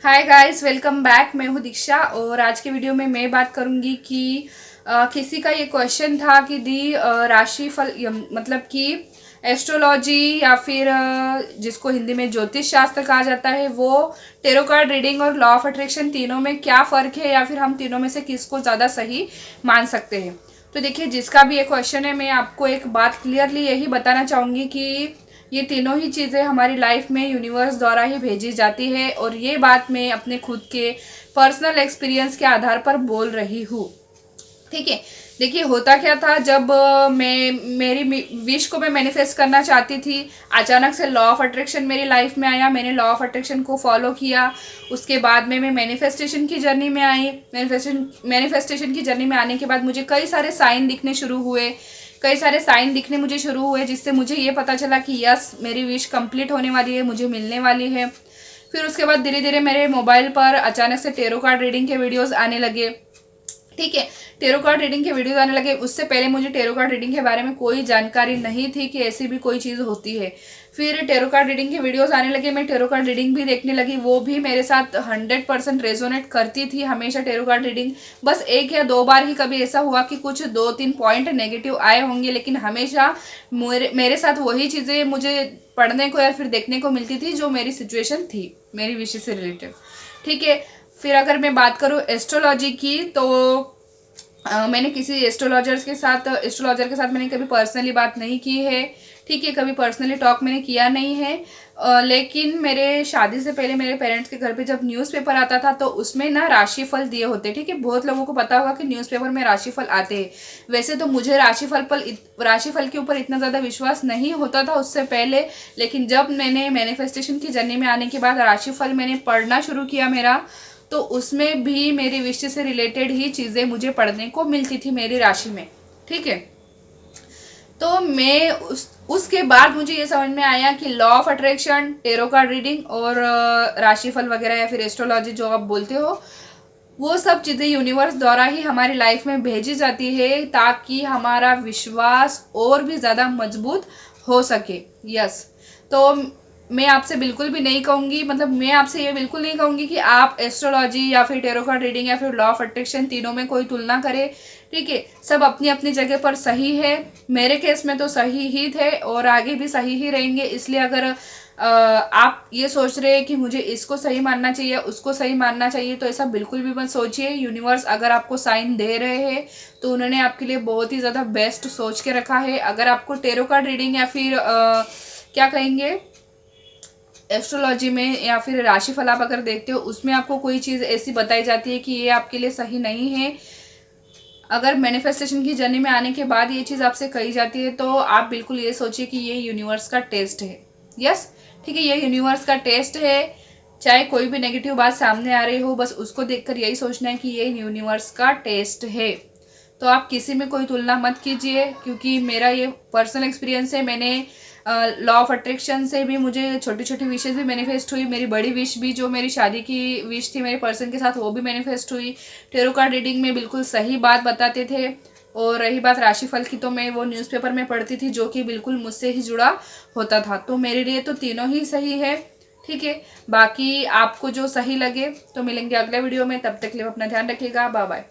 Hi guys, welcome back. मैं हूँ दीक्षा और आज के वीडियो में मैं बात करूंगी कि किसी का ये क्वेश्चन था कि राशिफल मतलब कि एस्ट्रोलॉजी या फिर जिसको हिंदी में ज्योतिष शास्त्र कहा जाता है, वो टेरो कार्ड रीडिंग और लॉ ऑफ अट्रैक्शन तीनों में क्या फ़र्क है या फिर हम तीनों में से किसको ज़्यादा सही मान सकते हैं। तो देखिए, जिसका भी ये क्वेश्चन है, मैं आपको एक बात क्लियरली यही बताना चाहूँगी कि ये तीनों ही चीज़ें हमारी लाइफ में यूनिवर्स द्वारा ही भेजी जाती है और ये बात मैं अपने खुद के पर्सनल एक्सपीरियंस के आधार पर बोल रही हूँ। ठीक है, देखिए होता क्या था, जब मैं मेरी विश को मैं मैनिफेस्ट करना चाहती थी, अचानक से लॉ ऑफ अट्रैक्शन मेरी लाइफ में आया। मैंने लॉ ऑफ अट्रैक्शन को फॉलो किया। उसके बाद में मैं मैनिफेस्टेशन की जर्नी में आई। मैनिफेस्टेशन की जर्नी में आने के बाद मुझे कई सारे साइन दिखने शुरू हुए, कई सारे साइन दिखने मुझे शुरू हुए, जिससे मुझे ये पता चला कि यस, मेरी विश कंप्लीट होने वाली है, मुझे मिलने वाली है। फिर उसके बाद धीरे धीरे मेरे मोबाइल पर अचानक से टेरो कार्ड रीडिंग के वीडियोस आने लगे। ठीक है, टेरो कार्ड रीडिंग के वीडियोस आने लगे। उससे पहले मुझे टेरो कार्ड रीडिंग के बारे में कोई जानकारी नहीं थी कि ऐसी भी कोई चीज़ होती है। फिर टेरो कार्ड रीडिंग के वीडियोस आने लगे, मैं टेरो कार्ड रीडिंग भी देखने लगी। वो भी मेरे साथ 100% रेजोनेट करती थी हमेशा टेरो कार्ड रीडिंग। बस एक या दो बार ही कभी ऐसा हुआ कि कुछ 2-3 पॉइंट नेगेटिव आए होंगे, लेकिन हमेशा मेरे साथ वही चीज़ें मुझे पढ़ने को या फिर देखने को मिलती थी जो मेरी सिचुएशन थी, मेरी विषय से रिलेटेड। ठीक है, फिर अगर मैं बात करूँ एस्ट्रोलॉजी की, तो मैंने किसी एस्ट्रोलॉजर के साथ मैंने कभी पर्सनली बात नहीं की है। ठीक है, कभी पर्सनली टॉक मैंने किया नहीं है। लेकिन मेरे शादी से पहले मेरे पेरेंट्स के घर पे जब न्यूज़पेपर आता था, तो उसमें ना राशिफल दिए होते। ठीक है, बहुत लोगों को पता होगा कि न्यूज़पेपर में राशिफल आते हैं। वैसे तो मुझे राशिफल के ऊपर इतना ज़्यादा विश्वास नहीं होता था उससे पहले, लेकिन जब मैंने मैनिफेस्टेशन की जर्नी में आने के बाद राशिफल मैंने पढ़ना शुरू किया मेरा, तो उसमें भी मेरी विश से रिलेटेड ही चीज़ें मुझे पढ़ने को मिलती थी मेरी राशि में। ठीक है, तो मैं उसके बाद मुझे ये समझ में आया कि law of attraction, tarot card reading और राशिफल वगैरह या फिर एस्ट्रोलॉजी जो आप बोलते हो, वो सब चीज़ें यूनिवर्स द्वारा ही हमारी लाइफ में भेजी जाती है ताकि हमारा विश्वास और भी ज़्यादा मजबूत हो सके। यस, तो मैं आपसे बिल्कुल भी नहीं कहूँगी, मतलब मैं आपसे ये बिल्कुल नहीं कहूँगी कि आप एस्ट्रोलॉजी या फिर टेरो कार्ड रीडिंग या फिर लॉ ऑफ अट्रैक्शन तीनों में कोई तुलना करें। ठीक है, सब अपनी अपनी जगह पर सही है। मेरे केस में तो सही ही थे और आगे भी सही ही रहेंगे। इसलिए अगर आप ये सोच रहे हैं कि मुझे इसको सही मानना चाहिए, उसको सही मानना चाहिए, तो ऐसा बिल्कुल भी मत सोचिए। यूनिवर्स अगर आपको साइन दे रहे हैं तो उन्होंने आपके लिए बहुत ही ज़्यादा बेस्ट सोच के रखा है। अगर आपको टेरो कार्ड रीडिंग या फिर क्या कहेंगे, एस्ट्रोलॉजी में या फिर राशिफल आप अगर देखते हो, उसमें आपको कोई चीज़ ऐसी बताई जाती है कि ये आपके लिए सही नहीं है, अगर मैनिफेस्टेशन की जर्नी में आने के बाद ये चीज़ आपसे कही जाती है, तो आप बिल्कुल ये सोचिए कि ये यूनिवर्स का टेस्ट है। यस, ठीक है, ये यूनिवर्स का टेस्ट है। चाहे कोई भी नेगेटिव बात सामने आ रही हो, बस उसको देखकर यही सोचना है कि ये यूनिवर्स का टेस्ट है। तो आप किसी में कोई तुलना मत कीजिए, क्योंकि मेरा ये पर्सनल एक्सपीरियंस है। मैंने लॉ ऑफ अट्रैक्शन से भी मुझे छोटी छोटी विशेज भी मैनिफेस्ट हुई। मेरी बड़ी विश भी, जो मेरी शादी की विश थी मेरे पर्सन के साथ, वो भी मैनिफेस्ट हुई। टेरो कार्ड रीडिंग में बिल्कुल सही बात बताते थे। और रही बात राशिफल की, तो मैं वो न्यूज़पेपर में पढ़ती थी जो कि बिल्कुल मुझसे ही जुड़ा होता था। तो मेरे लिए तो तीनों ही सही है। ठीक है, बाकी आपको जो सही लगे। तो मिलेंगे अगले वीडियो में, तब तक के लिए अपना ध्यान रखिएगा। Bye bye.